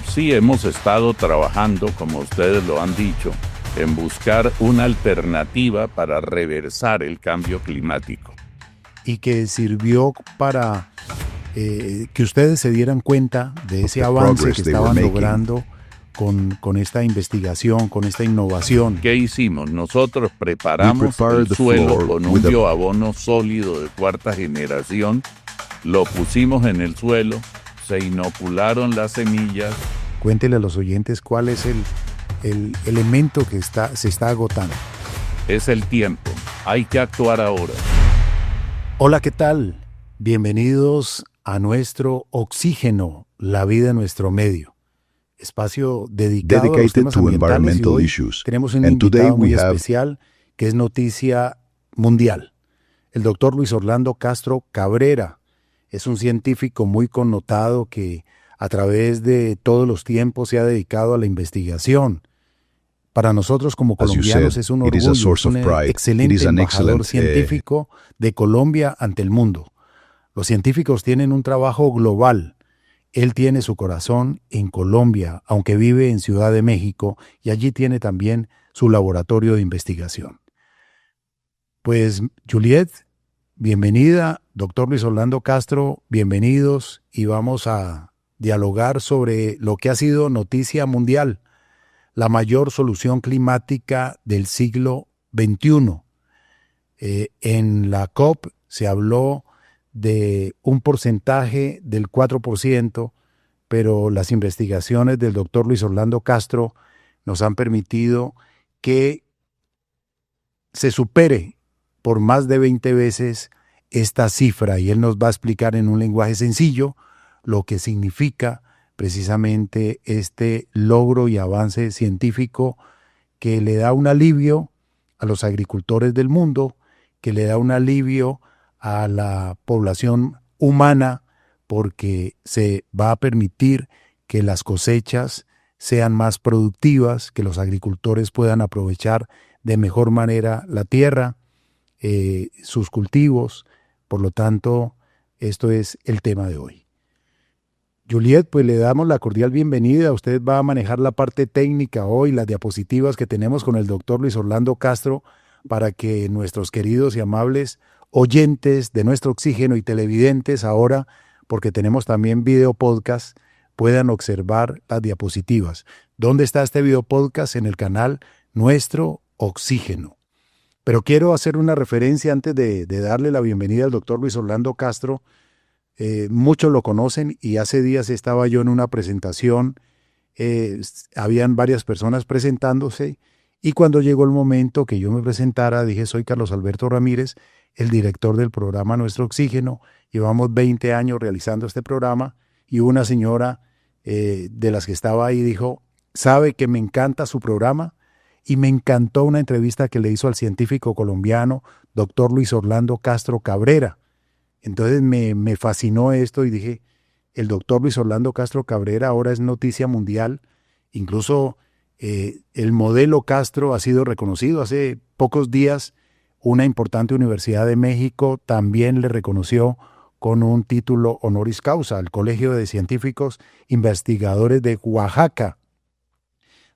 Sí hemos estado trabajando, como ustedes lo han dicho, en buscar una alternativa para reversar el cambio climático. Y que sirvió para que ustedes se dieran cuenta de ese avance que estaban logrando con esta investigación, con esta innovación. ¿Qué hicimos? Nosotros preparamos el suelo con un bioabono sólido de cuarta generación, lo pusimos en el suelo, se inocularon las semillas. Cuéntele a los oyentes cuál es el elemento que se está agotando. Es el tiempo. Hay que actuar ahora. Hola, ¿qué tal? Bienvenidos a nuestro Oxígeno, la vida en nuestro medio. Espacio dedicado a los temas ambientales, y hoy tenemos un invitado muy especial que es noticia mundial. El doctor Luis Orlando Castro Cabrera es un científico muy connotado que a través de todos los tiempos se ha dedicado a la investigación. Para nosotros como colombianos es un orgullo, es un excelente embajador científico de Colombia ante el mundo. Los científicos tienen un trabajo global. Él tiene su corazón en Colombia, aunque vive en Ciudad de México, y allí tiene también su laboratorio de investigación. Pues, Juliet, bienvenida. Doctor Luis Orlando Castro, bienvenidos, y vamos a dialogar sobre lo que ha sido noticia mundial, la mayor solución climática del siglo XXI. En la COP se habló de un porcentaje del 4%, pero las investigaciones del doctor Luis Orlando Castro nos han permitido que se supere por más de 20 veces esta cifra, y él nos va a explicar en un lenguaje sencillo lo que significa precisamente este logro y avance científico que le da un alivio a los agricultores del mundo, que le da un alivio a la población humana, porque se va a permitir que las cosechas sean más productivas, que los agricultores puedan aprovechar de mejor manera la tierra, sus cultivos. Por lo tanto, esto es el tema de hoy. Juliet, pues le damos la cordial bienvenida. Usted va a manejar la parte técnica hoy, las diapositivas que tenemos con el doctor Luis Orlando Castro, para que nuestros queridos y amables oyentes de nuestro Oxígeno y televidentes ahora, porque tenemos también video podcast, puedan observar las diapositivas. ¿Dónde está este video podcast? En el canal Nuestro Oxígeno. Pero quiero hacer una referencia antes de darle la bienvenida al doctor Luis Orlando Castro. Muchos lo conocen, y hace días estaba yo en una presentación, habían varias personas presentándose, y cuando llegó el momento que yo me presentara, dije: soy Carlos Alberto Ramírez, el director del programa Nuestro Oxígeno. Llevamos 20 años realizando este programa, y una señora de las que estaba ahí dijo: ¿sabe que me encanta su programa? Y me encantó una entrevista que le hizo al científico colombiano, doctor Luis Orlando Castro Cabrera. Entonces me fascinó esto y dije: el doctor Luis Orlando Castro Cabrera ahora es noticia mundial. Incluso el modelo Castro ha sido reconocido. Hace pocos días una importante universidad de México también le reconoció con un título honoris causa al Colegio de Científicos Investigadores de Oaxaca.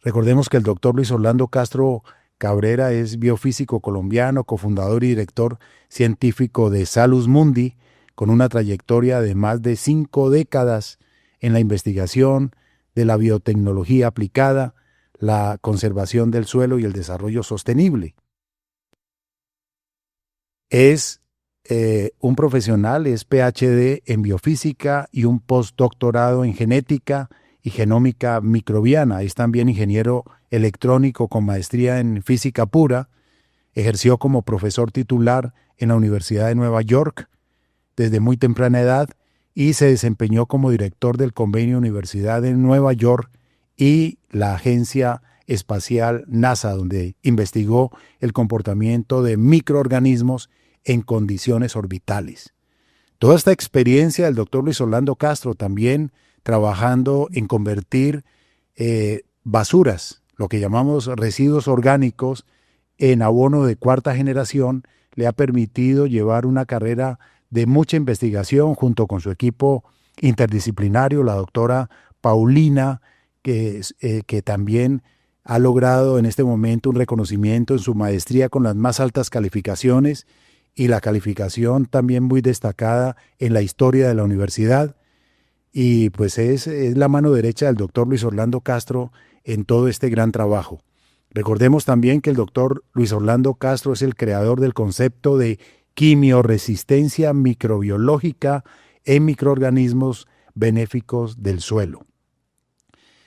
Recordemos que el doctor Luis Orlando Castro Cabrera es biofísico colombiano, cofundador y director científico de Salus Mundi, con una trayectoria de más de 5 décadas en la investigación de la biotecnología aplicada, la conservación del suelo y el desarrollo sostenible. Es un profesional, es PhD en biofísica y un postdoctorado en genética y genómica microbiana. Es también ingeniero electrónico con maestría en física pura. Ejerció como profesor titular en la Universidad de Nueva York desde muy temprana edad, y se desempeñó como director del convenio Universidad de Nueva York y la agencia espacial NASA, donde investigó el comportamiento de microorganismos en condiciones orbitales. Toda esta experiencia del doctor Luis Orlando Castro, también trabajando en convertir basuras, lo que llamamos residuos orgánicos, en abono de cuarta generación, le ha permitido llevar una carrera de mucha investigación junto con su equipo interdisciplinario, la doctora Paulina, que también ha logrado en este momento un reconocimiento en su maestría con las más altas calificaciones y la calificación también muy destacada en la historia de la universidad. Y pues es la mano derecha del doctor Luis Orlando Castro en todo este gran trabajo. Recordemos también que el doctor Luis Orlando Castro es el creador del concepto de quimiorresistencia microbiológica en microorganismos benéficos del suelo.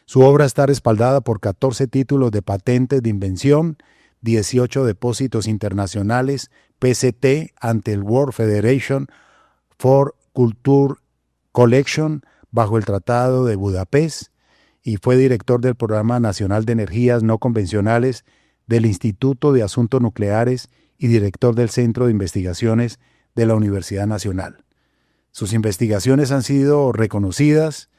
Su obra está respaldada por 14 títulos de patentes de invención, 18 depósitos internacionales, PCT, ante el World Federation for Culture Collection, bajo el Tratado de Budapest, y fue director del Programa Nacional de Energías No Convencionales del Instituto de Asuntos Nucleares y director del Centro de Investigaciones de la Universidad Nacional. Sus investigaciones han sido reconocidas,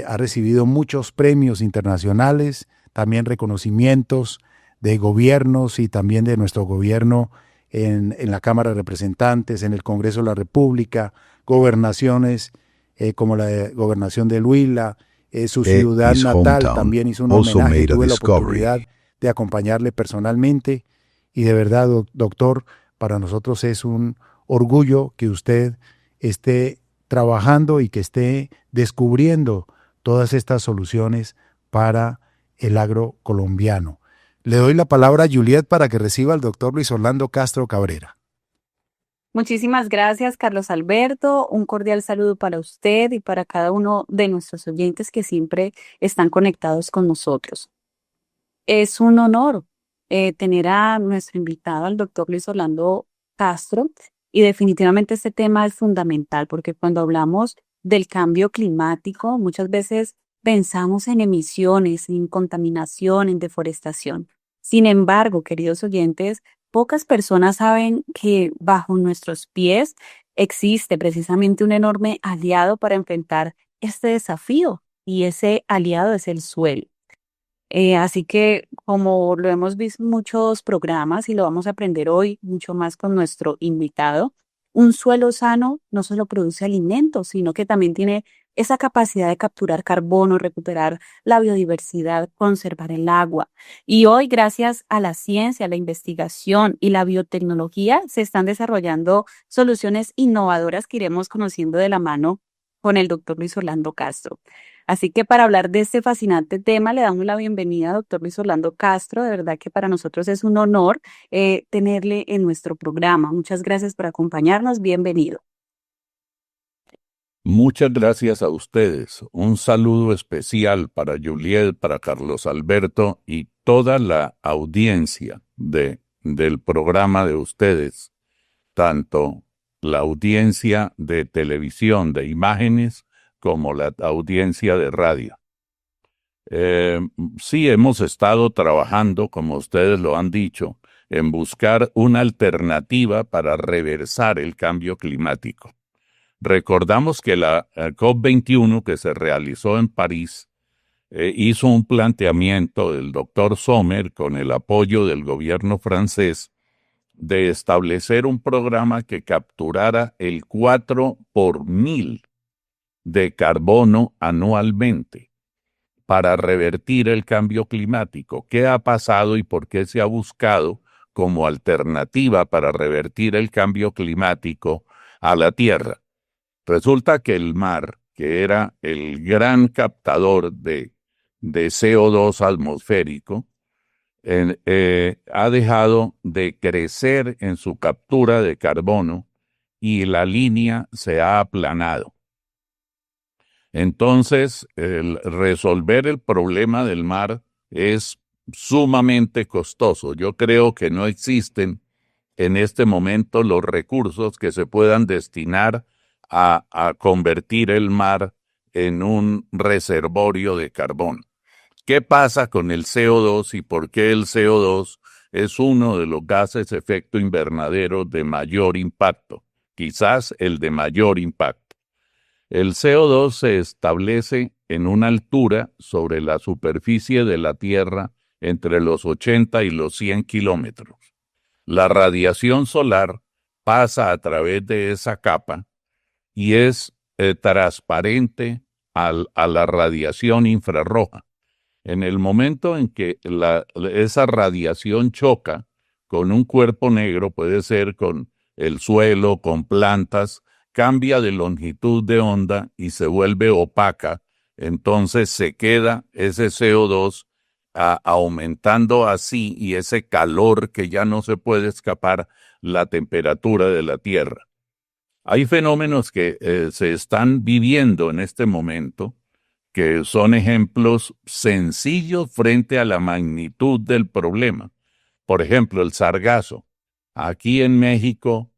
ha recibido muchos premios internacionales, también reconocimientos de gobiernos y también de nuestro gobierno en la Cámara de Representantes, en el Congreso de la República, gobernaciones como la gobernación de Huila, su ciudad natal también hizo un homenaje, tuve la oportunidad de acompañarle personalmente y de verdad, doctor, para nosotros es un orgullo que usted esté trabajando y que esté descubriendo todas estas soluciones para el agro colombiano. Le doy la palabra a Juliet para que reciba al doctor Luis Orlando Castro Cabrera. Muchísimas gracias, Carlos Alberto. Un cordial saludo para usted y para cada uno de nuestros oyentes que siempre están conectados con nosotros. Es un honor tener a nuestro invitado, al doctor Luis Orlando Castro, y definitivamente este tema es fundamental porque cuando hablamos del cambio climático, muchas veces pensamos en emisiones, en contaminación, en deforestación. Sin embargo, queridos oyentes, pocas personas saben que bajo nuestros pies existe precisamente un enorme aliado para enfrentar este desafío y ese aliado es el suelo. Así que como lo hemos visto en muchos programas y lo vamos a aprender hoy mucho más con nuestro invitado, un suelo sano no solo produce alimentos, sino que también tiene esa capacidad de capturar carbono, recuperar la biodiversidad, conservar el agua. Y hoy, gracias a la ciencia, la investigación y la biotecnología, se están desarrollando soluciones innovadoras que iremos conociendo de la mano con el doctor Luis Orlando Castro. Así que para hablar de este fascinante tema, le damos la bienvenida, doctor Luis Orlando Castro. De verdad que para nosotros es un honor tenerle en nuestro programa. Muchas gracias por acompañarnos. Bienvenido. Muchas gracias a ustedes. Un saludo especial para Juliet, para Carlos Alberto y toda la audiencia del programa de ustedes, tanto la audiencia de televisión, de imágenes, como la audiencia de radio. Sí, hemos estado trabajando, como ustedes lo han dicho, en buscar una alternativa para reversar el cambio climático. Recordamos que la COP21 que se realizó en París hizo un planteamiento del doctor Sommer con el apoyo del gobierno francés de establecer un programa que capturara el 4 por 1000 de carbono anualmente para revertir el cambio climático. ¿Qué ha pasado y por qué se ha buscado como alternativa para revertir el cambio climático a la Tierra? Resulta que el mar, que era el gran captador de CO2 atmosférico, ha dejado de crecer en su captura de carbono y la línea se ha aplanado. Entonces, resolver el problema del mar es sumamente costoso. Yo creo que no existen en este momento los recursos que se puedan destinar a convertir el mar en un reservorio de carbón. ¿Qué pasa con el CO2 y por qué el CO2 es uno de los gases de efecto invernadero de mayor impacto? Quizás el de mayor impacto. El CO2 se establece en una altura sobre la superficie de la Tierra entre los 80 y los 100 kilómetros. La radiación solar pasa a través de esa capa y es transparente a la radiación infrarroja. En el momento en que esa radiación choca con un cuerpo negro, puede ser con el suelo, con plantas, cambia de longitud de onda y se vuelve opaca. Entonces se queda ese CO2 aumentando así, y ese calor que ya no se puede escapar la temperatura de la Tierra. Hay fenómenos que se están viviendo en este momento, que son ejemplos sencillos frente a la magnitud del problema. Por ejemplo, el sargazo. Aquí en México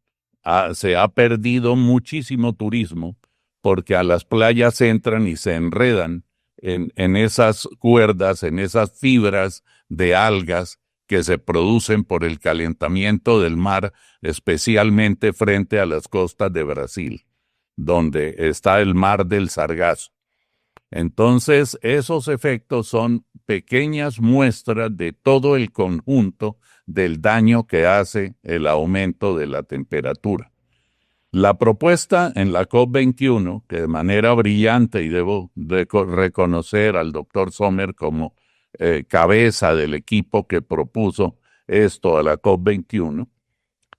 se ha perdido muchísimo turismo porque a las playas entran y se enredan en esas cuerdas, en esas fibras de algas que se producen por el calentamiento del mar, especialmente frente a las costas de Brasil, donde está el mar del Sargazo. Entonces, esos efectos son pequeñas muestras de todo el conjunto del daño que hace el aumento de la temperatura. La propuesta en la COP21, que de manera brillante, y debo reconocer al doctor Sommer como cabeza del equipo que propuso esto a la COP21,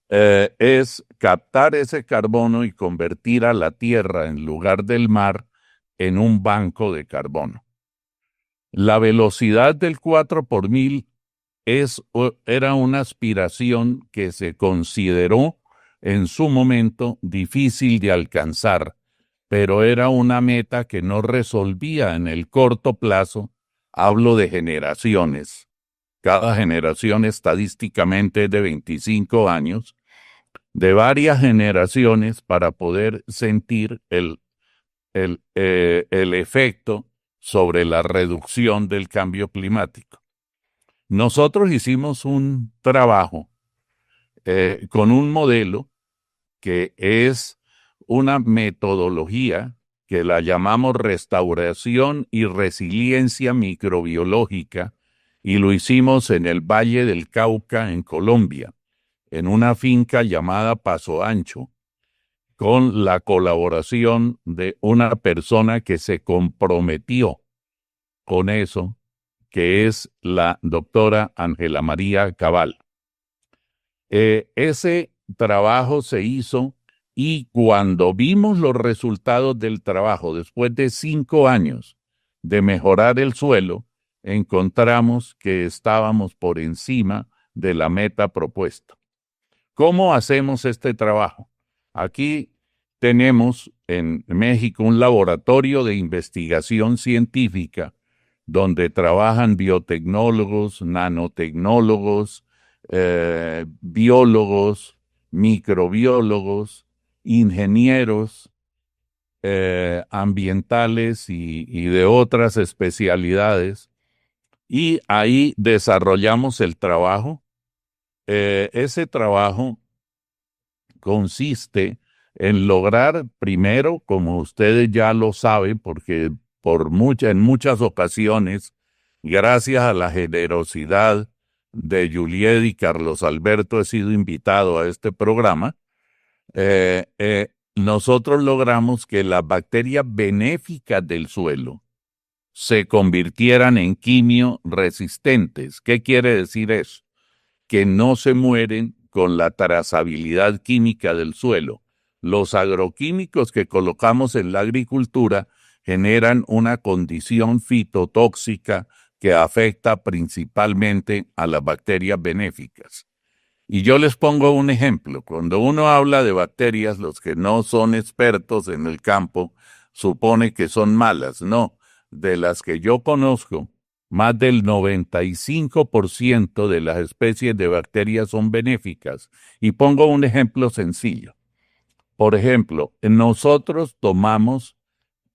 es captar ese carbono y convertir a la Tierra, en lugar del mar, en un banco de carbono. La velocidad del 4 por mil era una aspiración que se consideró en su momento difícil de alcanzar, pero era una meta que no resolvía en el corto plazo. Hablo de generaciones. Cada generación estadísticamente es de 25 años, de varias generaciones para poder sentir el efecto sobre la reducción del cambio climático. Nosotros hicimos un trabajo con un modelo que es una metodología que la llamamos restauración y resiliencia microbiológica, y lo hicimos en el Valle del Cauca, en Colombia, en una finca llamada Paso Ancho, con la colaboración de una persona que se comprometió con eso, que es la doctora Ángela María Cabal. Ese trabajo se hizo, y cuando vimos los resultados del trabajo, después de 5 años de mejorar el suelo, encontramos que estábamos por encima de la meta propuesta. ¿Cómo hacemos este trabajo? Aquí tenemos en México un laboratorio de investigación científica donde trabajan biotecnólogos, nanotecnólogos, biólogos, microbiólogos, ingenieros ambientales y de otras especialidades, y ahí desarrollamos el trabajo. Ese trabajo consiste en lograr, primero, como ustedes ya lo saben, porque en muchas ocasiones, gracias a la generosidad de Juliet y Carlos Alberto, he sido invitado a este programa. Nosotros logramos que las bacterias benéficas del suelo se convirtieran en quimio-resistentes. ¿Qué quiere decir eso? Que no se mueren con la trazabilidad química del suelo. Los agroquímicos que colocamos en la agricultura generan una condición fitotóxica que afecta principalmente a las bacterias benéficas. Y yo les pongo un ejemplo. Cuando uno habla de bacterias, los que no son expertos en el campo supone que son malas. No, de las que yo conozco, más del 95% de las especies de bacterias son benéficas. Y pongo un ejemplo sencillo. Por ejemplo, nosotros tomamos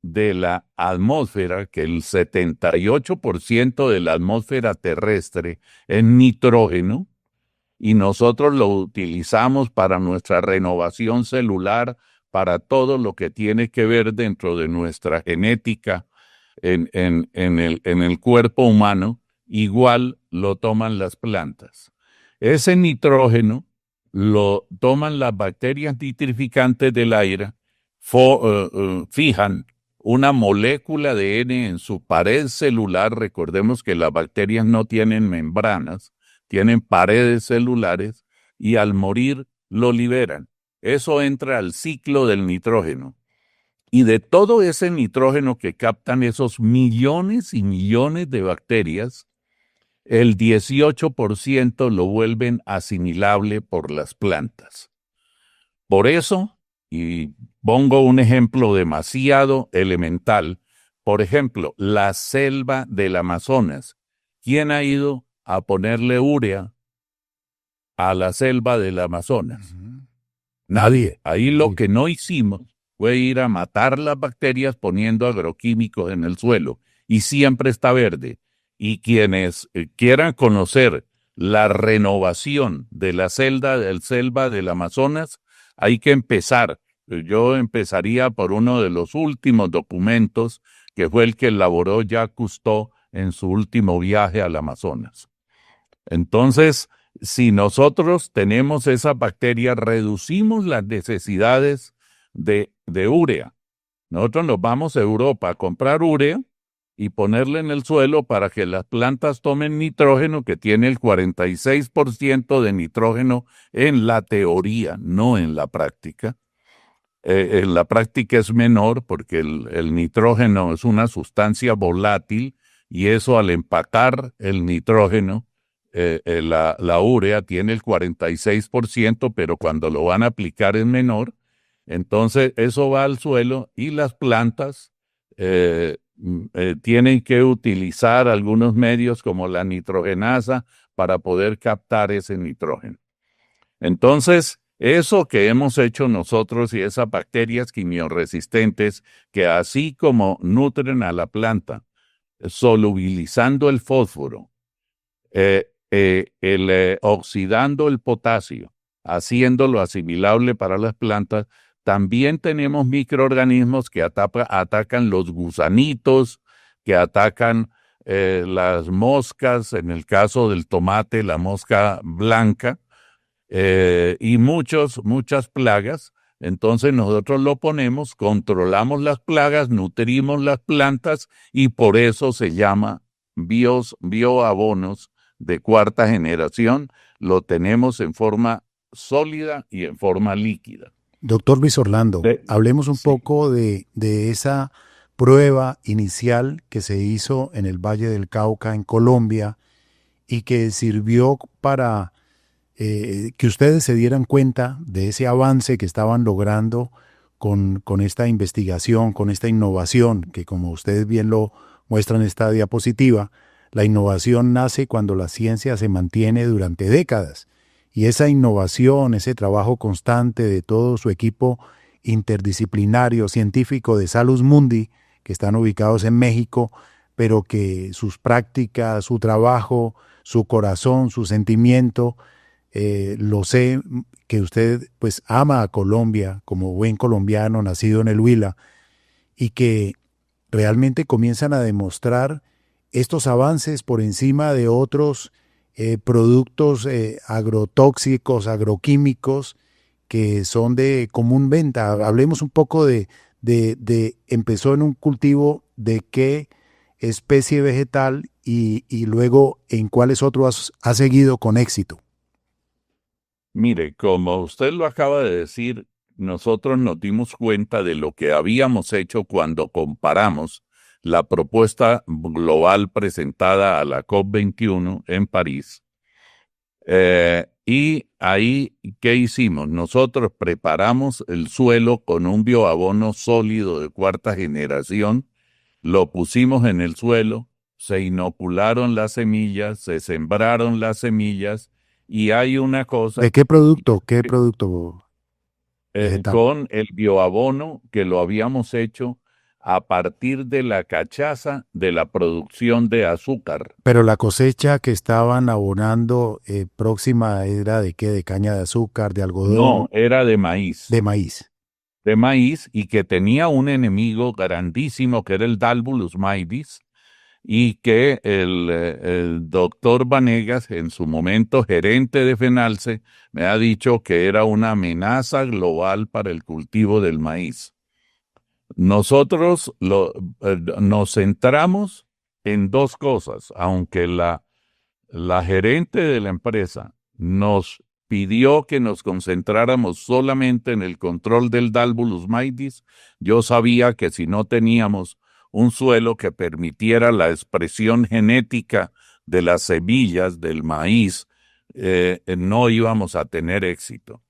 de la atmósfera, que el 78% de la atmósfera terrestre es nitrógeno, y nosotros lo utilizamos para nuestra renovación celular, para todo lo que tiene que ver dentro de nuestra genética en el cuerpo humano. Igual lo toman las plantas. Ese nitrógeno lo toman las bacterias nitrificantes del aire, fijan una molécula de ADN en su pared celular. Recordemos que las bacterias no tienen membranas, tienen paredes celulares, y al morir lo liberan. Eso entra al ciclo del nitrógeno. Y de todo ese nitrógeno que captan esos millones y millones de bacterias, el 18% lo vuelven asimilable por las plantas. Por eso, y pongo un ejemplo demasiado elemental, por ejemplo, la selva del Amazonas. ¿Quién ha ido a ponerle urea a la selva del Amazonas? Nadie. Ahí lo que no hicimos fue ir a matar las bacterias poniendo agroquímicos en el suelo, y siempre está verde. Y quienes quieran conocer la renovación de la selva del Amazonas, hay que empezar. Yo empezaría por uno de los últimos documentos, que fue el que elaboró Jacques Cousteau en su último viaje al Amazonas. Entonces, si nosotros tenemos esas bacterias, reducimos las necesidades de urea. Nosotros nos vamos a Europa a comprar urea y ponerle en el suelo para que las plantas tomen nitrógeno, que tiene el 46% de nitrógeno en la teoría, no en la práctica. En la práctica es menor porque el nitrógeno es una sustancia volátil, y eso, al empacar el nitrógeno, la urea tiene el 46%, pero cuando lo van a aplicar es menor. Entonces eso va al suelo, y las plantas tienen que utilizar algunos medios como la nitrogenasa para poder captar ese nitrógeno. Entonces, eso que hemos hecho nosotros y esas bacterias quimioresistentes, que así como nutren a la planta, solubilizando el fósforo, oxidando el potasio, haciéndolo asimilable para las plantas, también tenemos microorganismos que atacan los gusanitos, que atacan las moscas, en el caso del tomate, la mosca blanca, y muchas plagas. Entonces nosotros lo ponemos, controlamos las plagas, nutrimos las plantas, y por eso se llama bioabonos de cuarta generación. Lo tenemos en forma sólida y en forma líquida. Doctor Luis Orlando, hablemos un poco de esa prueba inicial que se hizo en el Valle del Cauca, en Colombia, y que sirvió para que ustedes se dieran cuenta de ese avance que estaban logrando con esta investigación, con esta innovación, que, como ustedes bien lo muestran en esta diapositiva, la innovación nace cuando la ciencia se mantiene durante décadas. Y esa innovación, ese trabajo constante de todo su equipo interdisciplinario científico de Salus Mundi, que están ubicados en México, pero que sus prácticas, su trabajo, su corazón, su sentimiento, lo sé que usted pues ama a Colombia como buen colombiano nacido en el Huila, y que realmente comienzan a demostrar estos avances por encima de otros productos agrotóxicos, agroquímicos, que son de común venta. Hablemos un poco de empezó en un cultivo de qué especie vegetal, y luego en cuáles otros ha seguido con éxito. Mire, como usted lo acaba de decir, nosotros nos dimos cuenta de lo que habíamos hecho cuando comparamos la propuesta global presentada a la COP21 en París. Y ahí, ¿qué hicimos? Nosotros preparamos el suelo con un bioabono sólido de cuarta generación, lo pusimos en el suelo, se inocularon las semillas, se sembraron las semillas, y hay una cosa... ¿De qué producto? ¿Qué producto? Con el bioabono que lo habíamos hecho a partir de la cachaza de la producción de azúcar. Pero la cosecha que estaban abonando próxima, ¿era de qué? ¿De caña de azúcar, de algodón? No, era de maíz. De maíz. De maíz, y que tenía un enemigo grandísimo que era el Dalbulus maidis, y que el doctor Vanegas, en su momento gerente de FENALCE, me ha dicho que era una amenaza global para el cultivo del maíz. nosotros nos centramos en dos cosas, aunque la gerente de la empresa nos pidió que nos concentráramos solamente en el control del Dalbulus maidis. Yo sabía que si no teníamos un suelo que permitiera la expresión genética de las semillas del maíz, no íbamos a tener éxito.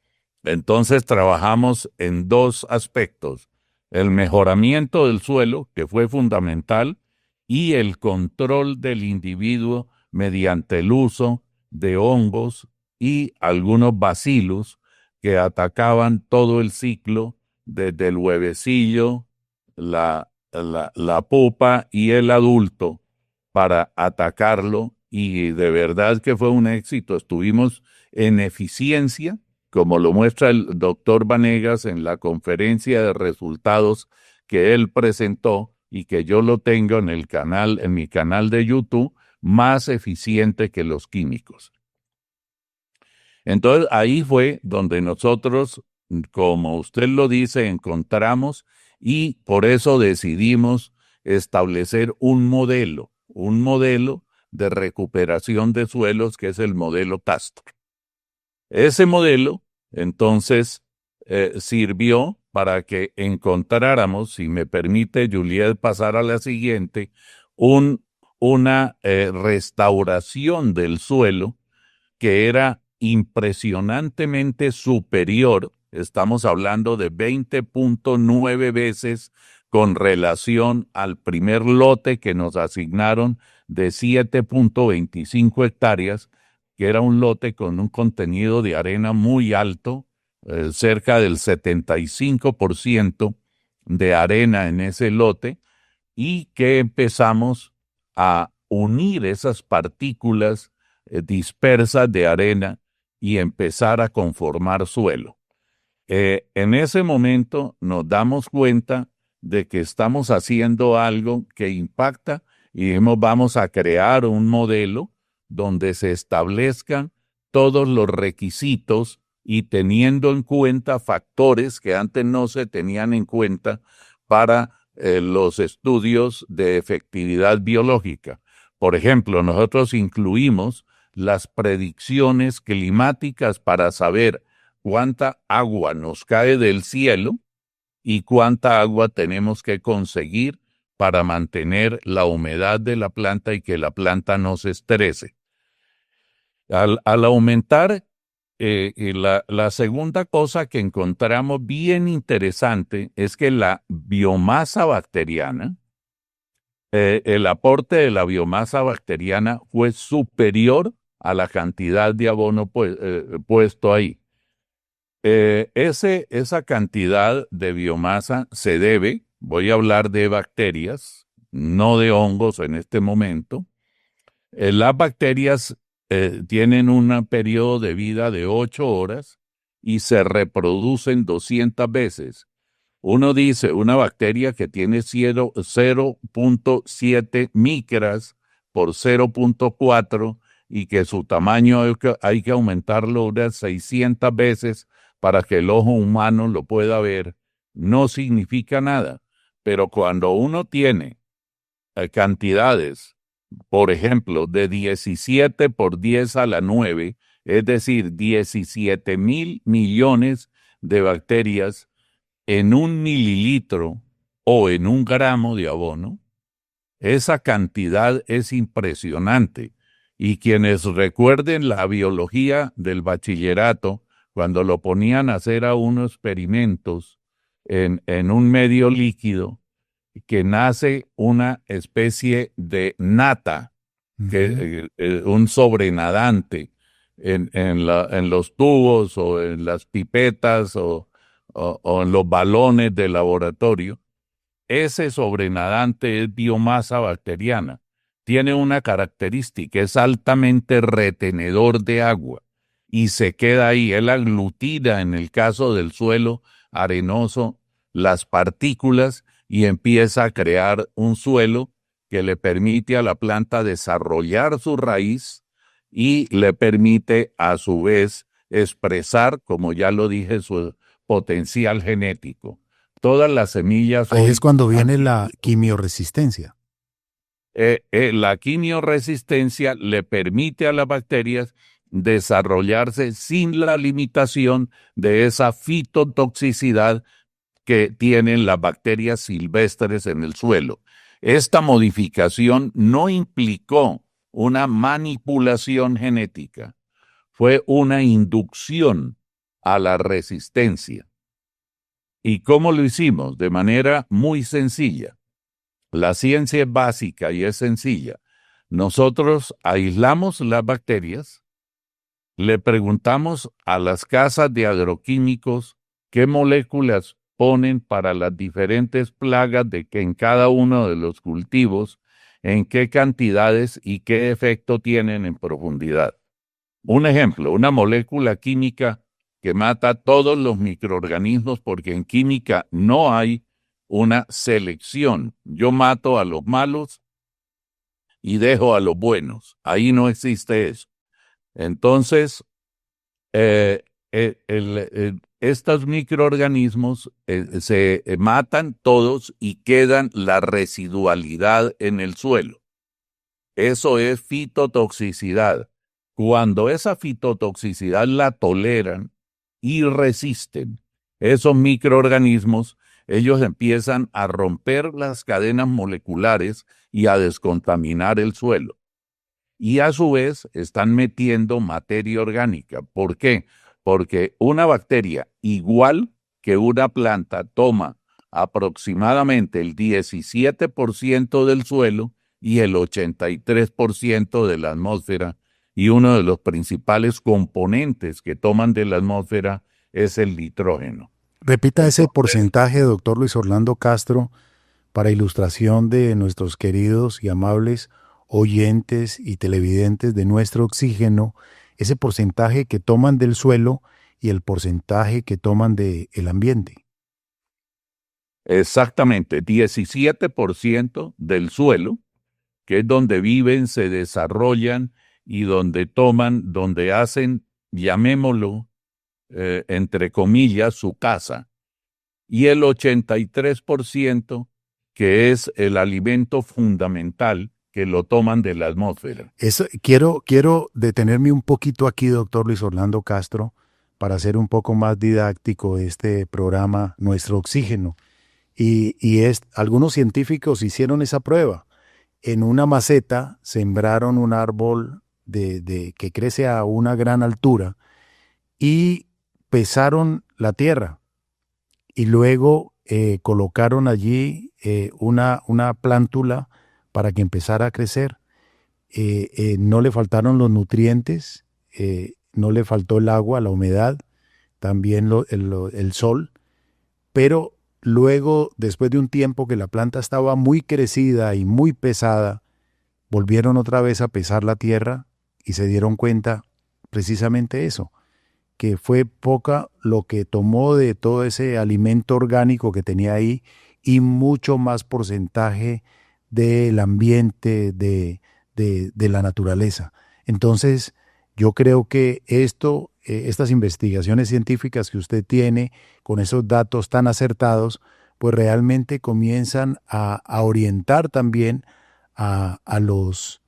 Entonces trabajamos en dos aspectos: el mejoramiento del suelo, que fue fundamental, y el control del individuo mediante el uso de hongos y algunos bacilos que atacaban todo el ciclo, desde el huevecillo, la pupa y el adulto, para atacarlo, y de verdad que fue un éxito. Estuvimos en eficiencia, como lo muestra el doctor Vanegas en la conferencia de resultados que él presentó y que yo lo tengo en el canal, en mi canal de YouTube, más eficiente que los químicos. Entonces ahí fue donde nosotros, como usted lo dice, encontramos, y por eso decidimos establecer un modelo de recuperación de suelos, que es el modelo Castro. Ese modelo, entonces, sirvió para que encontráramos, si me permite, Juliet, pasar a la siguiente, una restauración del suelo que era impresionantemente superior. Estamos hablando de 20.9 veces con relación al primer lote que nos asignaron de 7.25 hectáreas, que era un lote con un contenido de arena muy alto, cerca del 75% de arena en ese lote, y que empezamos a unir esas partículas dispersas de arena y empezar a conformar suelo. En ese momento nos damos cuenta de que estamos haciendo algo que impacta, y dijimos, vamos a crear un modelo donde se establezcan todos los requisitos y teniendo en cuenta factores que antes no se tenían en cuenta para los estudios de efectividad biológica. Por ejemplo, nosotros incluimos las predicciones climáticas para saber cuánta agua nos cae del cielo y cuánta agua tenemos que conseguir para mantener la humedad de la planta y que la planta no se estrese. Al aumentar, la segunda cosa que encontramos bien interesante es que la biomasa bacteriana, el aporte de la biomasa bacteriana fue superior a la cantidad de abono puesto ahí. Esa cantidad de biomasa se debe, voy a hablar de bacterias, no de hongos en este momento. Las bacterias tienen un periodo de vida de 8 horas y se reproducen 200 veces. Uno dice, una bacteria que tiene 0.7 micras por 0.4 y que su tamaño hay que aumentarlo unas 600 veces para que el ojo humano lo pueda ver, no significa nada. Pero cuando uno tiene cantidades, por ejemplo, de 17 por 10 a la 9, es decir, 17,000 millones de bacterias en 1 mililitro o en 1 gramo de abono, esa cantidad es impresionante. Y quienes recuerden la biología del bachillerato, cuando lo ponían a hacer a unos experimentos en un medio líquido, que nace una especie de nata, un sobrenadante en los tubos o en las pipetas o en los balones de laboratorio. Ese sobrenadante es biomasa bacteriana. Tiene una característica, es altamente retenedor de agua y se queda ahí. Él aglutina, en el caso del suelo arenoso, las partículas y empieza a crear un suelo que le permite a la planta desarrollar su raíz y le permite a su vez expresar, como ya lo dije, su potencial genético. todas las semillas. Ahí es cuando viene la quimioresistencia. La quimioresistencia le permite a las bacterias desarrollarse sin la limitación de esa fitotoxicidad que tienen las bacterias silvestres en el suelo. Esta modificación no implicó una manipulación genética, fue una inducción a la resistencia. ¿Y cómo lo hicimos? De manera muy sencilla. La ciencia es básica y es sencilla. Nosotros aislamos las bacterias, le preguntamos a las casas de agroquímicos qué moléculas ponen para las diferentes plagas de que en cada uno de los cultivos, en qué cantidades y qué efecto tienen en profundidad. Un ejemplo, una molécula química que mata todos los microorganismos, porque en química no hay una selección. Yo mato a los malos y dejo a los buenos. Ahí no existe eso. Entonces, estos microorganismos se matan todos y quedan la residualidad en el suelo. Eso es fitotoxicidad. Cuando esa fitotoxicidad la toleran y resisten, esos microorganismos, ellos empiezan a romper las cadenas moleculares y a descontaminar el suelo. Y a su vez están metiendo materia orgánica. ¿Por qué? Porque una bacteria, igual que una planta, toma aproximadamente el 17% del suelo y el 83% de la atmósfera, y uno de los principales componentes que toman de la atmósfera es el nitrógeno. Repita ese porcentaje, doctor Luis Orlando Castro, para ilustración de nuestros queridos y amables oyentes y televidentes de Nuestro Oxígeno, ese porcentaje que toman del suelo y el porcentaje que toman del ambiente. Exactamente, 17% del suelo, que es donde viven, se desarrollan y donde toman, donde hacen, llamémoslo, entre comillas, su casa. Y el 83%, que es el alimento fundamental, que lo toman de la atmósfera. Quiero detenerme un poquito aquí, doctor Luis Orlando Castro, para hacer un poco más didáctico este programa, Nuestro Oxígeno. Algunos científicos hicieron esa prueba. En una maceta sembraron un árbol que crece a una gran altura y pesaron la tierra y luego colocaron allí una plántula para que empezara a crecer. No le faltaron los nutrientes, no le faltó el agua, la humedad, también el sol, pero luego, después de un tiempo que la planta estaba muy crecida y muy pesada, volvieron otra vez a pesar la tierra y se dieron cuenta precisamente eso, que fue poca lo que tomó de todo ese alimento orgánico que tenía ahí y mucho más porcentaje del ambiente, de la naturaleza. Entonces, yo creo que estas investigaciones científicas que usted tiene, con esos datos tan acertados, pues realmente comienzan a orientar también a los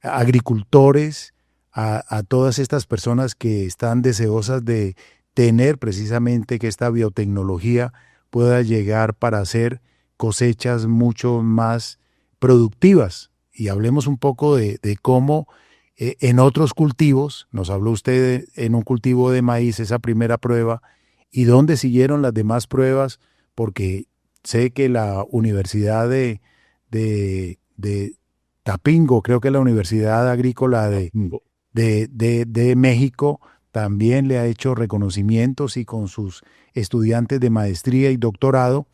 agricultores, a todas estas personas que están deseosas de tener precisamente que esta biotecnología pueda llegar para hacer cosechas mucho más productivas. Y hablemos un poco de cómo en otros cultivos, nos habló usted en un cultivo de maíz, esa primera prueba, y dónde siguieron las demás pruebas, porque sé que la Universidad de Tapingo, creo que la Universidad Agrícola de México, también le ha hecho reconocimientos y con sus estudiantes de maestría y doctorado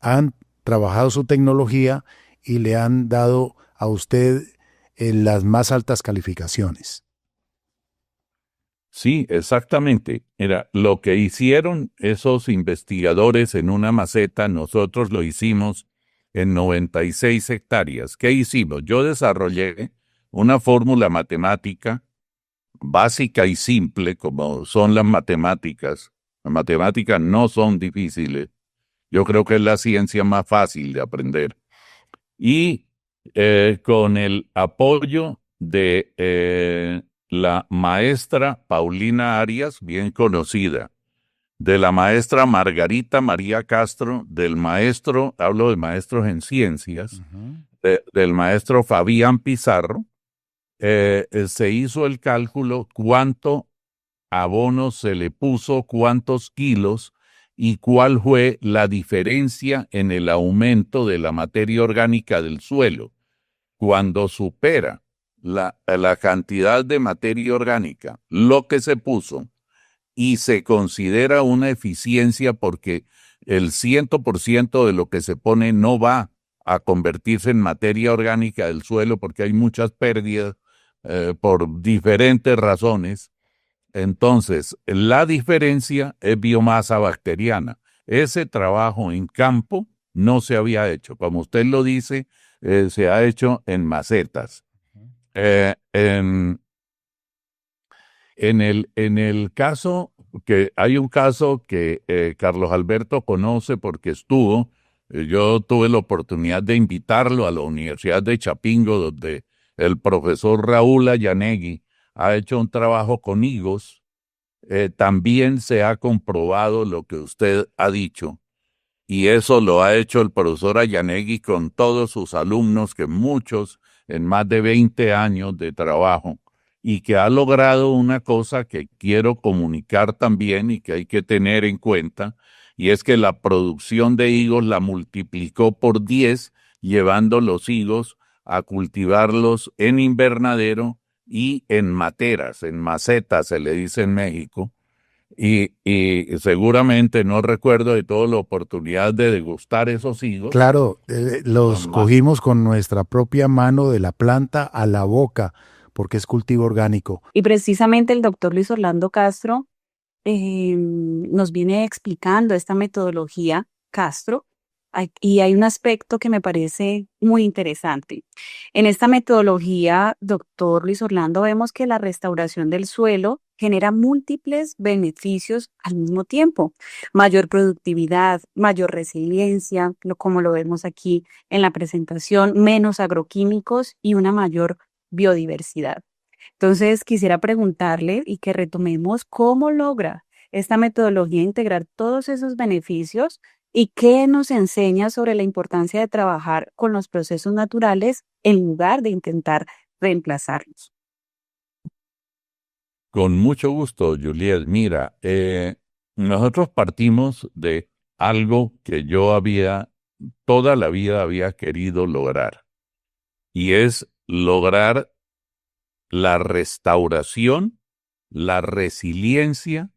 han trabajado su tecnología y le han dado a usted las más altas calificaciones. Sí, exactamente. Era lo que hicieron esos investigadores en una maceta, nosotros lo hicimos en 96 hectáreas. ¿Qué hicimos? Yo desarrollé una fórmula matemática básica y simple, como son las matemáticas. Las matemáticas no son difíciles. Yo creo que es la ciencia más fácil de aprender. Y con el apoyo de la maestra Paulina Arias, bien conocida, de la maestra Margarita María Castro, del maestro, hablo de maestros en ciencias, del maestro Fabián Pizarro, se hizo el cálculo cuánto abono se le puso, cuántos kilos y cuál fue la diferencia en el aumento de la materia orgánica del suelo. Cuando supera la cantidad de materia orgánica, lo que se puso, y se considera una eficiencia porque el 100% de lo que se pone no va a convertirse en materia orgánica del suelo porque hay muchas pérdidas por diferentes razones. Entonces, la diferencia es biomasa bacteriana. Ese trabajo en campo no se había hecho. Como usted lo dice, se ha hecho en macetas. En el caso, que hay un caso que Carlos Alberto conoce porque estuvo, yo tuve la oportunidad de invitarlo a la Universidad de Chapingo, donde el profesor Raúl Ayanegui ha hecho un trabajo con higos. También se ha comprobado lo que usted ha dicho, y eso lo ha hecho el profesor Ayanegui con todos sus alumnos, que muchos en más de 20 años de trabajo, y que ha logrado una cosa que quiero comunicar también y que hay que tener en cuenta, y es que la producción de higos la multiplicó por 10, llevando los higos a cultivarlos en invernadero y en materas, en macetas se le dice en México, y seguramente no recuerdo de toda la oportunidad de degustar esos higos. Claro, los cogimos con nuestra propia mano de la planta a la boca, porque es cultivo orgánico. Y precisamente el doctor Luis Orlando Castro nos viene explicando esta metodología Castro, y hay un aspecto que me parece muy interesante. En esta metodología, doctor Luis Orlando, vemos que la restauración del suelo genera múltiples beneficios al mismo tiempo: mayor productividad, mayor resiliencia, como lo vemos aquí en la presentación, menos agroquímicos y una mayor biodiversidad. Entonces, quisiera preguntarle y que retomemos cómo logra esta metodología integrar todos esos beneficios y qué nos enseña sobre la importancia de trabajar con los procesos naturales en lugar de intentar reemplazarlos. Con mucho gusto, Juliet. Mira, nosotros partimos de algo que yo toda la vida había querido lograr, y es lograr la restauración, la resiliencia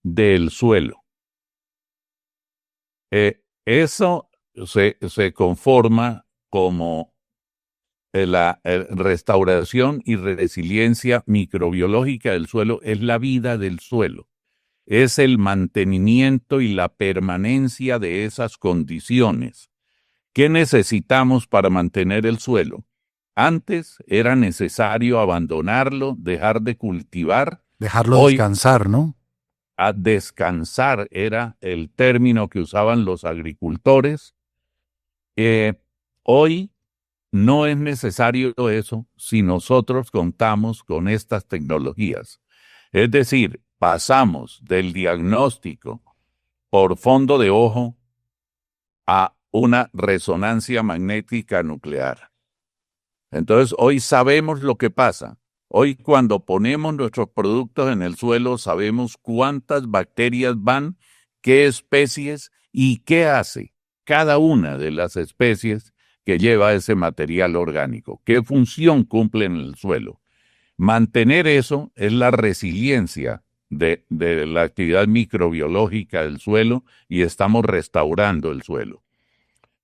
del suelo. Eso se conforma como la restauración y resiliencia microbiológica del suelo, es la vida del suelo, es el mantenimiento y la permanencia de esas condiciones. ¿Qué necesitamos para mantener el suelo? Antes era necesario abandonarlo, dejar de cultivar. Dejarlo descansar, ¿no? A descansar era el término que usaban los agricultores. Hoy no es necesario eso si nosotros contamos con estas tecnologías. Es decir, pasamos del diagnóstico por fondo de ojo a una resonancia magnética nuclear. Entonces, hoy sabemos lo que pasa. Hoy, cuando ponemos nuestros productos en el suelo, sabemos cuántas bacterias van, qué especies y qué hace cada una de las especies que lleva ese material orgánico, qué función cumple en el suelo. Mantener eso es la resiliencia de la actividad microbiológica del suelo, y estamos restaurando el suelo.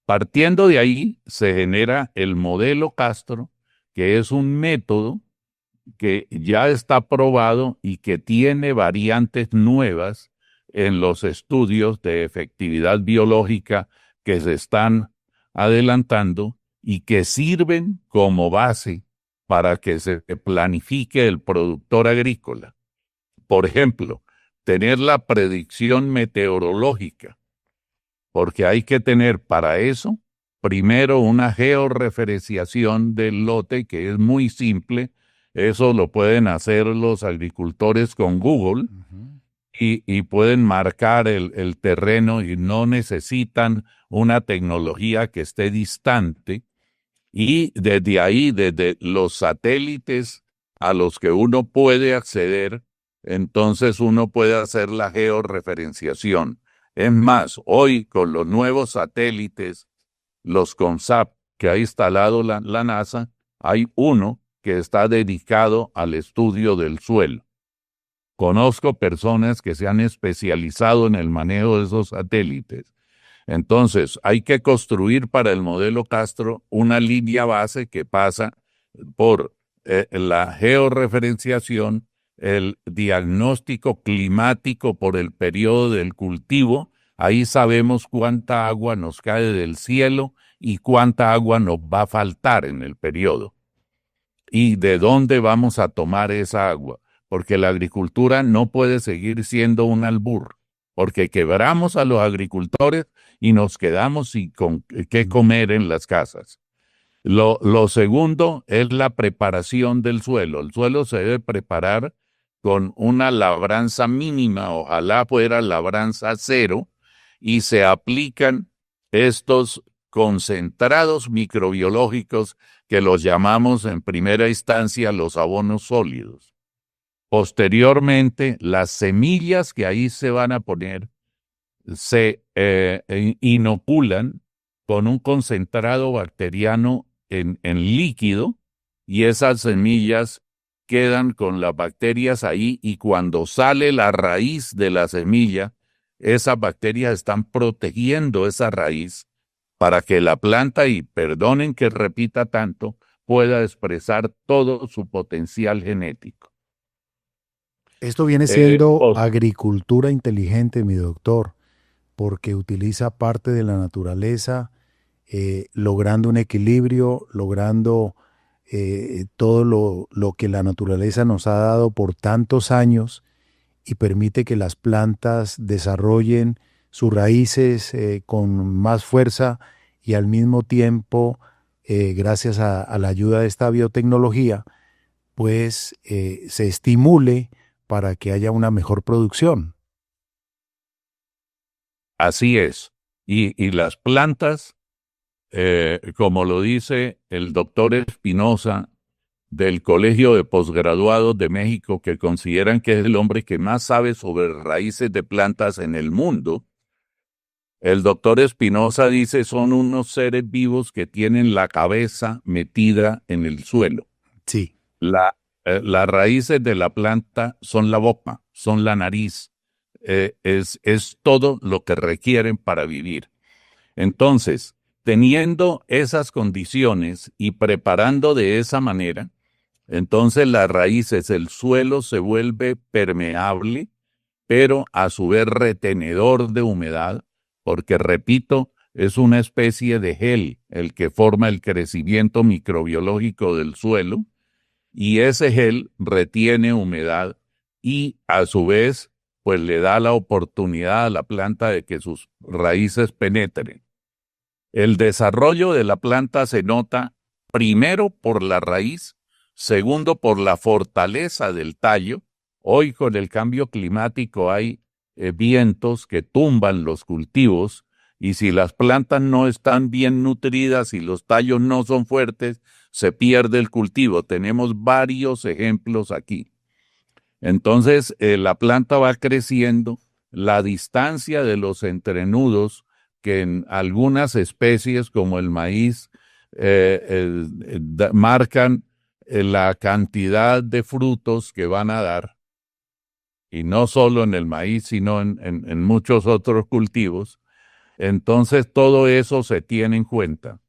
Partiendo de ahí, se genera el modelo Castro, que es un método que ya está probado y que tiene variantes nuevas en los estudios de efectividad biológica que se están adelantando y que sirven como base para que se planifique el productor agrícola. Por ejemplo, tener la predicción meteorológica porque hay que tener para eso primero una georreferenciación del lote, que es muy simple. Eso lo pueden hacer los agricultores con Google. Y pueden marcar el terreno y no necesitan una tecnología que esté distante. Y desde ahí, desde los satélites a los que uno puede acceder, entonces uno puede hacer la georreferenciación. Es más, hoy con los nuevos satélites, los CONSAP que ha instalado la NASA, hay uno que está dedicado al estudio del suelo. Conozco personas que se han especializado en el manejo de esos satélites. Entonces, hay que construir para el modelo Castro una línea base que pasa por la georreferenciación, el diagnóstico climático por el periodo del cultivo. Ahí sabemos cuánta agua nos cae del cielo y cuánta agua nos va a faltar en el periodo. Y de dónde vamos a tomar esa agua, porque la agricultura no puede seguir siendo un albur, porque quebramos a los agricultores y nos quedamos sin qué comer en las casas. Lo segundo es la preparación del suelo. El suelo se debe preparar con una labranza mínima, ojalá fuera labranza cero, y se aplican estos concentrados microbiológicos que los llamamos en primera instancia los abonos sólidos. Posteriormente, las semillas que ahí se van a poner se inoculan con un concentrado bacteriano en líquido, y esas semillas quedan con las bacterias ahí, y cuando sale la raíz de la semilla, esas bacterias están protegiendo esa raíz para que la planta, y perdonen que repita tanto, pueda expresar todo su potencial genético. Esto viene siendo agricultura inteligente, mi doctor, porque utiliza parte de la naturaleza, logrando un equilibrio, logrando todo lo que la naturaleza nos ha dado por tantos años, y permite que las plantas desarrollen sus raíces con más fuerza, y al mismo tiempo, gracias a la ayuda de esta biotecnología, pues se estimule para que haya una mejor producción. Así es. Y las plantas, como lo dice el doctor Espinosa del Colegio de Posgraduados de México, que consideran que es el hombre que más sabe sobre raíces de plantas en el mundo, el doctor Espinosa dice son unos seres vivos que tienen la cabeza metida en el suelo. Sí. Las raíces de la planta son la boca, son la nariz, es todo lo que requieren para vivir. Entonces, teniendo esas condiciones y preparando de esa manera, entonces las raíces, el suelo se vuelve permeable, pero a su vez retenedor de humedad, porque, repito, es una especie de gel el que forma el crecimiento microbiológico del suelo, y ese gel retiene humedad y a su vez pues le da la oportunidad a la planta de que sus raíces penetren. El desarrollo de la planta se nota primero por la raíz, segundo por la fortaleza del tallo. Hoy con el cambio climático hay vientos que tumban los cultivos, y si las plantas no están bien nutridas y los tallos no son fuertes, se pierde el cultivo. Tenemos varios ejemplos aquí. Entonces, la planta va creciendo, la distancia de los entrenudos, que en algunas especies como el maíz marcan la cantidad de frutos que van a dar, y no solo en el maíz, sino en muchos otros cultivos. Entonces, todo eso se tiene en cuenta.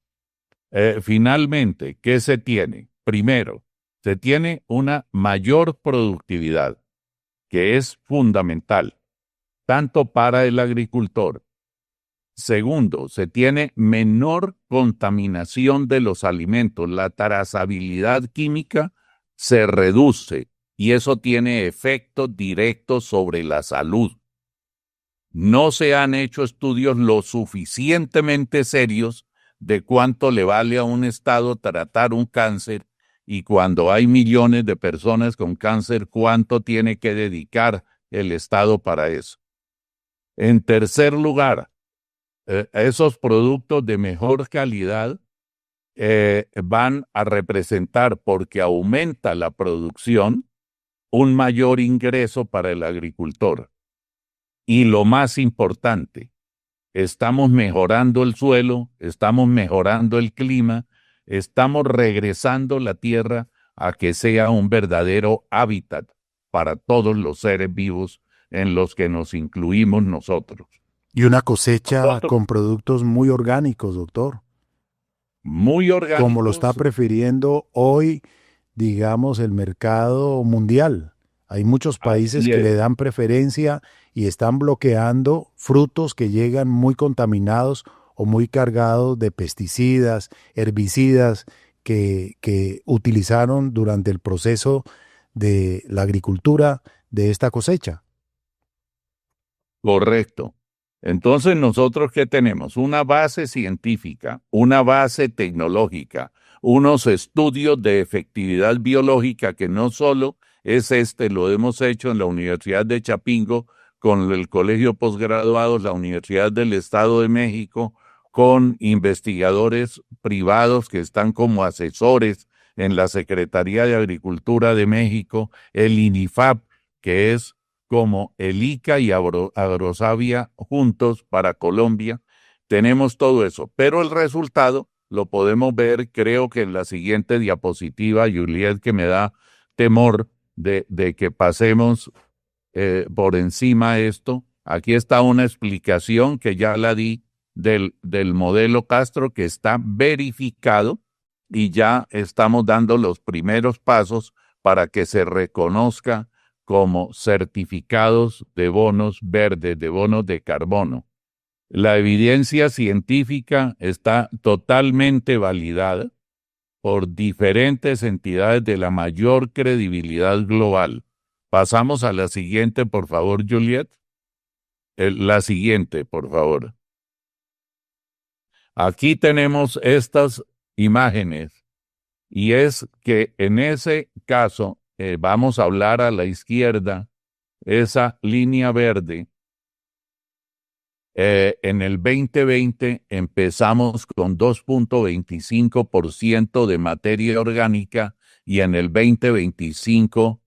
Finalmente, ¿qué se tiene? Primero, se tiene una mayor productividad, que es fundamental, tanto para el agricultor. Segundo, se tiene menor contaminación de los alimentos, la trazabilidad química se reduce, y eso tiene efectos directos sobre la salud. No se han hecho estudios lo suficientemente serios de cuánto le vale a un estado tratar un cáncer, y cuando hay millones de personas con cáncer, cuánto tiene que dedicar el estado para eso. En tercer lugar, esos productos de mejor calidad van a representar, porque aumenta la producción, un mayor ingreso para el agricultor. Y lo más importante, estamos mejorando el suelo, estamos mejorando el clima, estamos regresando la tierra a que sea un verdadero hábitat para todos los seres vivos, en los que nos incluimos nosotros. Y una cosecha con productos muy orgánicos, doctor. Muy orgánicos. Como lo está prefiriendo hoy, digamos, el mercado mundial. Hay muchos países que le dan preferencia y están bloqueando frutos que llegan muy contaminados o muy cargados de pesticidas, herbicidas que utilizaron durante el proceso de la agricultura de esta cosecha. Correcto. Entonces, ¿nosotros qué tenemos? Una base científica, una base tecnológica, unos estudios de efectividad biológica que no solo es lo hemos hecho en la Universidad de Chapingo, con el Colegio Postgraduados, la Universidad del Estado de México, con investigadores privados que están como asesores en la Secretaría de Agricultura de México, el INIFAP, que es como el ICA y Agrosavia juntos para Colombia. Tenemos todo eso, pero el resultado lo podemos ver, creo que en la siguiente diapositiva, Juliet, que me da temor de que pasemos por encima esto. Aquí está una explicación que ya la di del modelo Castro, que está verificado, y ya estamos dando los primeros pasos para que se reconozca como certificados de bonos verdes, de bonos de carbono. La evidencia científica está totalmente validada por diferentes entidades de la mayor credibilidad global. Pasamos a la siguiente, por favor, Juliet. La siguiente, por favor. Aquí tenemos estas imágenes, y es que en ese caso, vamos a hablar a la izquierda, esa línea verde. En el 2020 empezamos con 2.25% de materia orgánica, y en el 2025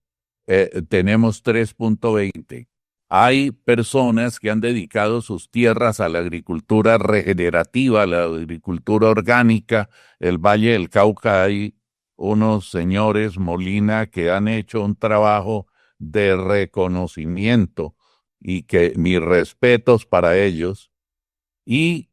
tenemos 3.20%. Hay personas que han dedicado sus tierras a la agricultura regenerativa, a la agricultura orgánica. El Valle del Cauca hay unos señores, Molina, que han hecho un trabajo de reconocimiento, y que mis respetos para ellos. Y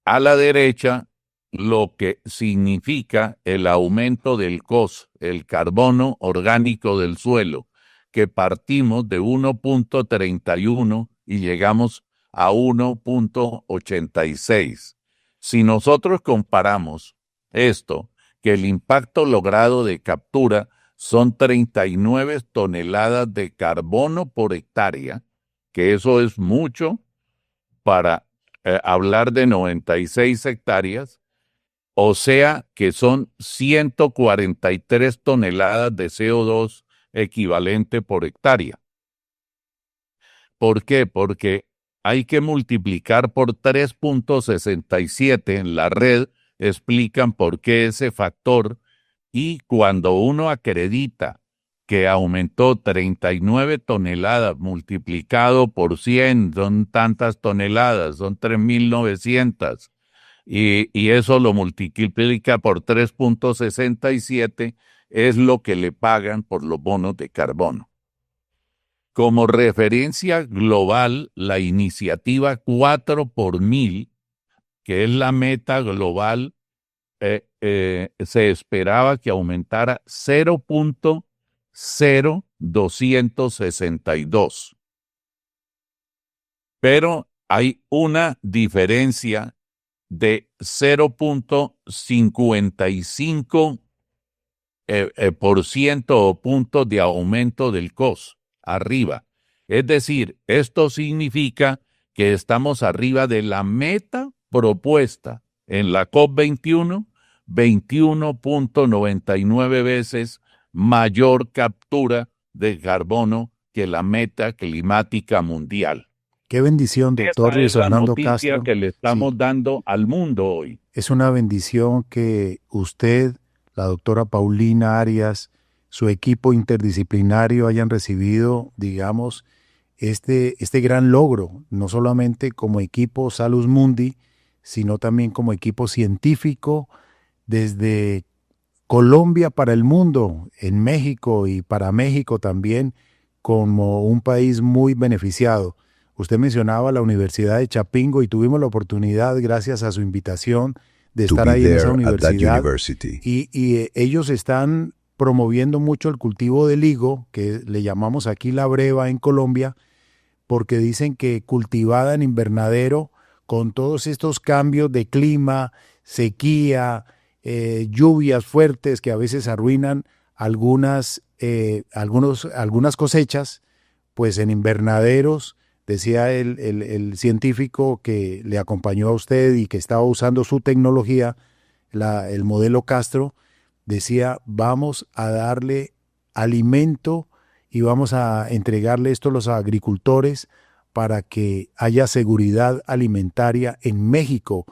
a la derecha, lo que significa el aumento del COS, el carbono orgánico del suelo, que partimos de 1.31 y llegamos a 1.86. Si nosotros comparamos esto, que el impacto logrado de captura son 39 toneladas de carbono por hectárea, que eso es mucho para hablar de 96 hectáreas, o sea que son 143 toneladas de CO2 equivalente por hectárea. ¿Por qué? Porque hay que multiplicar por 3.67 en la red, explican por qué ese factor, y cuando uno acredita que aumentó 39 toneladas multiplicado por 100, son tantas toneladas, son 3.900, y eso lo multiplica por 3.67, es lo que le pagan por los bonos de carbono. Como referencia global, la iniciativa 4 por 1000, que es la meta global, se esperaba que aumentara 0.0262. Pero hay una diferencia de 0.55% o puntos de aumento del COS arriba. Es decir, esto significa que estamos arriba de la meta propuesta en la COP21, 21.99 veces mayor captura de carbono que la meta climática mundial. Qué bendición, doctor Luis Orlando Castro. Esa es la noticia que le estamos dando al mundo hoy. Es una bendición que usted, la doctora Paulina Arias, su equipo interdisciplinario hayan recibido, digamos, este gran logro, no solamente como equipo Salus Mundi, sino también como equipo científico desde Colombia para el mundo, en México y para México también, como un país muy beneficiado. Usted mencionaba la Universidad de Chapingo y tuvimos la oportunidad, gracias a su invitación, de estar ahí en esa universidad. Y ellos están promoviendo mucho el cultivo del higo, que le llamamos aquí la breva en Colombia, porque dicen que cultivada en invernadero, con todos estos cambios de clima, sequía, lluvias fuertes que a veces arruinan algunas cosechas, pues en invernaderos, decía el científico que le acompañó a usted y que estaba usando su tecnología, el modelo Castro, decía, vamos a darle alimento y vamos a entregarle esto a los agricultores para que haya seguridad alimentaria en México.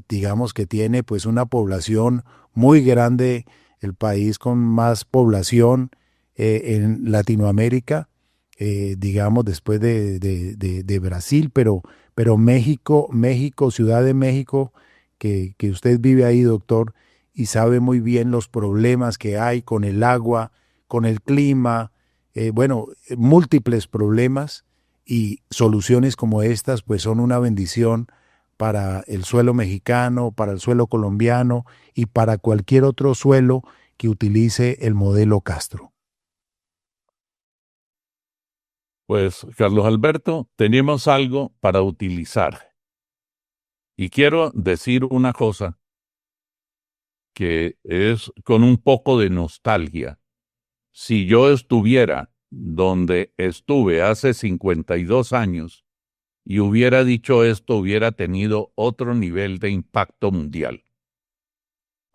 Digamos que tiene pues una población muy grande, el país con más población en Latinoamérica, digamos después de Brasil, pero México, Ciudad de México, que usted vive ahí, doctor, y sabe muy bien los problemas que hay con el agua, con el clima, múltiples problemas, y soluciones como estas pues son una bendición para el suelo mexicano, para el suelo colombiano y para cualquier otro suelo que utilice el modelo Castro. Pues, Carlos Alberto, tenemos algo para utilizar. Y quiero decir una cosa que es con un poco de nostalgia. Si yo estuviera donde estuve hace 52 años y hubiera dicho esto, hubiera tenido otro nivel de impacto mundial.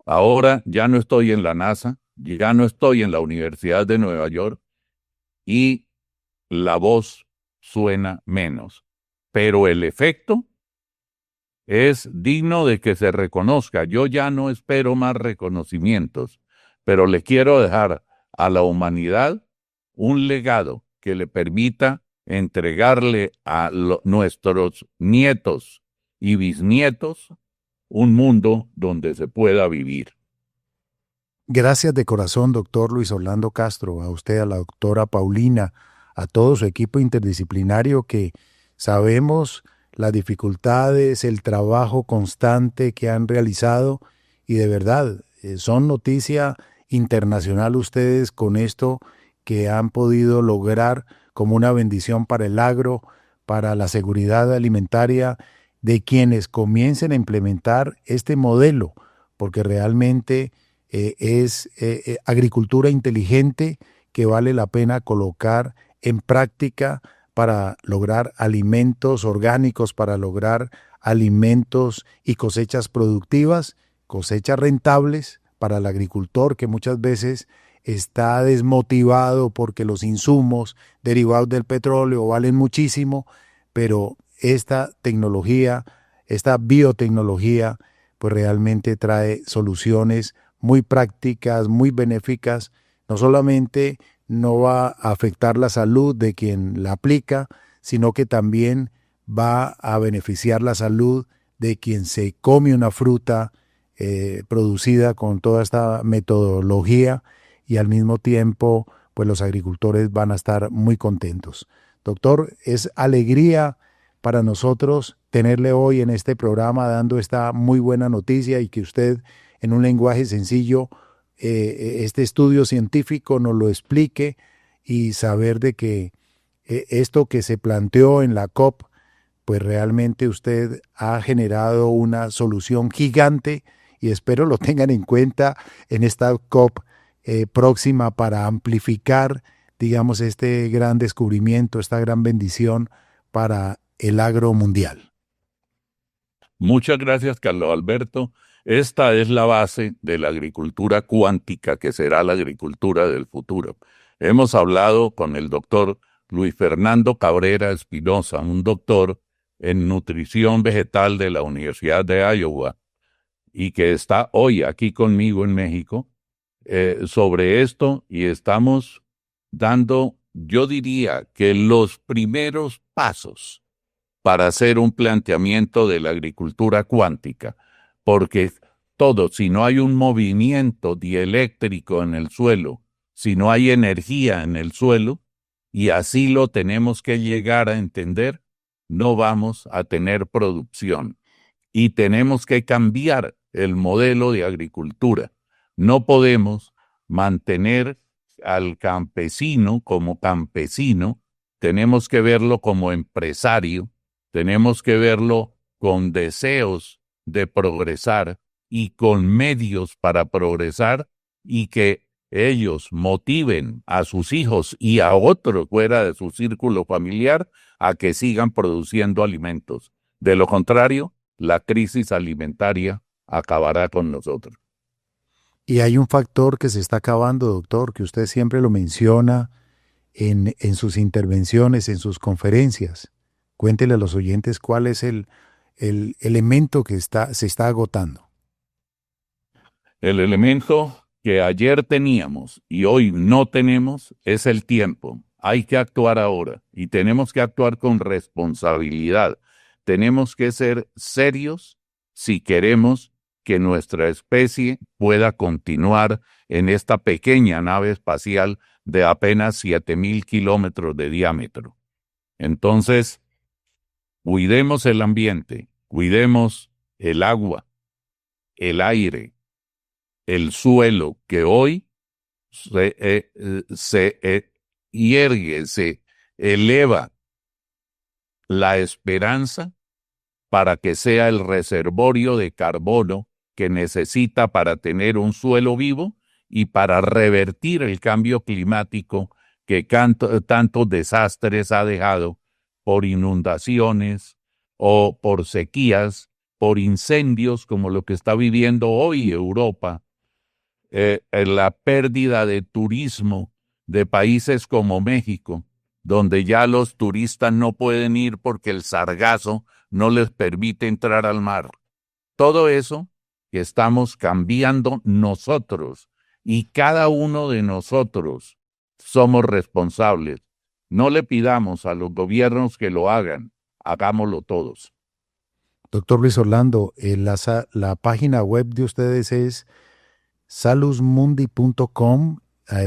Ahora ya no estoy en la NASA, ya no estoy en la Universidad de Nueva York y la voz suena menos, pero el efecto es digno de que se reconozca. Yo ya no espero más reconocimientos, pero le quiero dejar a la humanidad un legado que le permita entregarle a nuestros nietos y bisnietos un mundo donde se pueda vivir. Gracias de corazón, doctor Luis Orlando Castro, a usted, a la doctora Paulina, a todo su equipo interdisciplinario, que sabemos las dificultades, el trabajo constante que han realizado, y de verdad son noticia internacional ustedes con esto que han podido lograr como una bendición para el agro, para la seguridad alimentaria de quienes comiencen a implementar este modelo, porque realmente es agricultura inteligente que vale la pena colocar en práctica para lograr alimentos orgánicos, para lograr alimentos y cosechas productivas, cosechas rentables para el agricultor, que muchas veces está desmotivado porque los insumos derivados del petróleo valen muchísimo, pero esta tecnología, esta biotecnología, pues realmente trae soluciones muy prácticas, muy benéficas. No solamente no va a afectar la salud de quien la aplica, sino que también va a beneficiar la salud de quien se come una fruta producida con toda esta metodología, y al mismo tiempo pues los agricultores van a estar muy contentos. Doctor, es alegría para nosotros tenerle hoy en este programa dando esta muy buena noticia, y que usted en un lenguaje sencillo este estudio científico nos lo explique, y saber de que esto que se planteó en la COP, pues realmente usted ha generado una solución gigante, y espero lo tengan en cuenta en esta COP próxima para amplificar, digamos, este gran descubrimiento, esta gran bendición para el agro mundial. Muchas gracias, Carlos Alberto. Esta es la base de la agricultura cuántica, que será la agricultura del futuro. Hemos hablado con el doctor Luis Fernando Cabrera Espinosa, un doctor en nutrición vegetal de la Universidad de Iowa, y que está hoy aquí conmigo en México, sobre esto, y estamos dando, yo diría que los primeros pasos para hacer un planteamiento de la agricultura cuántica, porque si no hay un movimiento dieléctrico en el suelo, si no hay energía en el suelo, y así lo tenemos que llegar a entender, no vamos a tener producción. Y tenemos que cambiar el modelo de agricultura. No podemos mantener al campesino como campesino, tenemos que verlo como empresario, tenemos que verlo con deseos de progresar y con medios para progresar, y que ellos motiven a sus hijos y a otros fuera de su círculo familiar a que sigan produciendo alimentos. De lo contrario, la crisis alimentaria acabará con nosotros. Y hay un factor que se está acabando, doctor, que usted siempre lo menciona en sus intervenciones, en sus conferencias. Cuéntele a los oyentes cuál es el elemento que se está agotando. El elemento que ayer teníamos y hoy no tenemos es el tiempo. Hay que actuar ahora y tenemos que actuar con responsabilidad. Tenemos que ser serios si queremos que nuestra especie pueda continuar en esta pequeña nave espacial de apenas 7,000 kilómetros de diámetro. Entonces, cuidemos el ambiente, cuidemos el agua, el aire, el suelo, que hoy se hiergue, se eleva la esperanza para que sea el reservorio de carbono que necesita para tener un suelo vivo y para revertir el cambio climático que tantos desastres ha dejado por inundaciones o por sequías, por incendios como lo que está viviendo hoy Europa, la pérdida de turismo de países como México, donde ya los turistas no pueden ir porque el sargazo no les permite entrar al mar. Todo eso que estamos cambiando nosotros, y cada uno de nosotros somos responsables. No le pidamos a los gobiernos que lo hagan, hagámoslo todos. Doctor Luis Orlando, la página web de ustedes es salusmundi.com.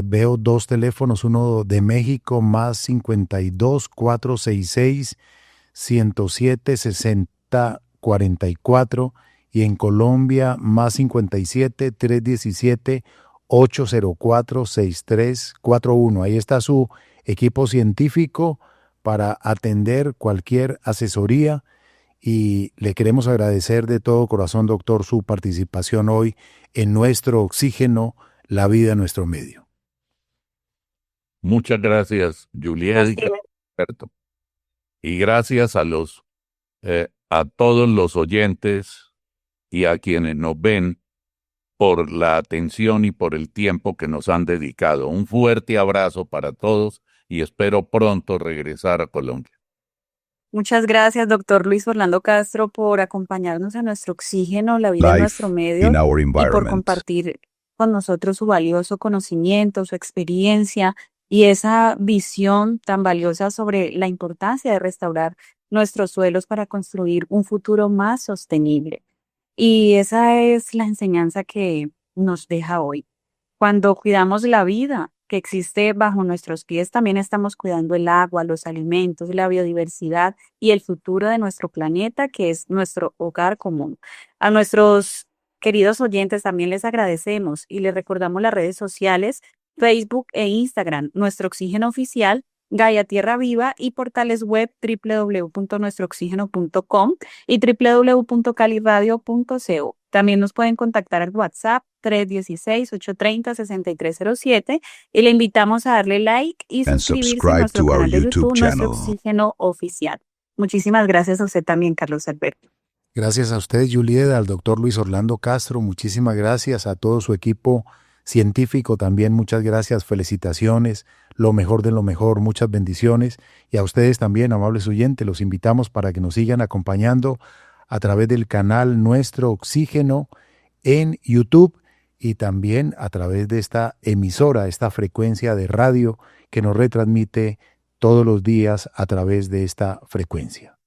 Veo dos teléfonos, uno de México más 52 466 107 60 44, y en Colombia más 57 317 804 6341. Ahí está su equipo científico para atender cualquier asesoría, y le queremos agradecer de todo corazón, doctor, su participación hoy en Nuestro Oxígeno, la vida en nuestro medio. Muchas gracias, Juliet y Alberto. Y gracias a todos los oyentes y a quienes nos ven por la atención y por el tiempo que nos han dedicado. Un fuerte abrazo para todos y espero pronto regresar a Colombia. Muchas gracias, doctor Luis Orlando Castro, por acompañarnos a Nuestro Oxígeno, la vida en nuestro medio, y por compartir con nosotros su valioso conocimiento, su experiencia y esa visión tan valiosa sobre la importancia de restaurar nuestros suelos para construir un futuro más sostenible. Y esa es la enseñanza que nos deja hoy. Cuando cuidamos la vida que existe bajo nuestros pies, también estamos cuidando el agua, los alimentos, la biodiversidad y el futuro de nuestro planeta, que es nuestro hogar común. A nuestros queridos oyentes también les agradecemos y les recordamos las redes sociales, Facebook e Instagram, Nuestro Oxígeno Oficial, Gaia Tierra Viva, y portales web www.nuestrooxigeno.com y www.caliradio.co. También nos pueden contactar al WhatsApp 316-830-6307 y le invitamos a darle like y suscribirse a nuestro canal de YouTube, Nuestro Oxígeno Oficial. Muchísimas gracias a usted también, Carlos Alberto. Gracias a usted, Julieta, al doctor Luis Orlando Castro, muchísimas gracias a todo su equipo científico también, muchas gracias, felicitaciones, lo mejor de lo mejor, muchas bendiciones. Y a ustedes también, amables oyentes, los invitamos para que nos sigan acompañando a través del canal Nuestro Oxígeno en YouTube y también a través de esta emisora, esta frecuencia de radio que nos retransmite todos los días a través de esta frecuencia.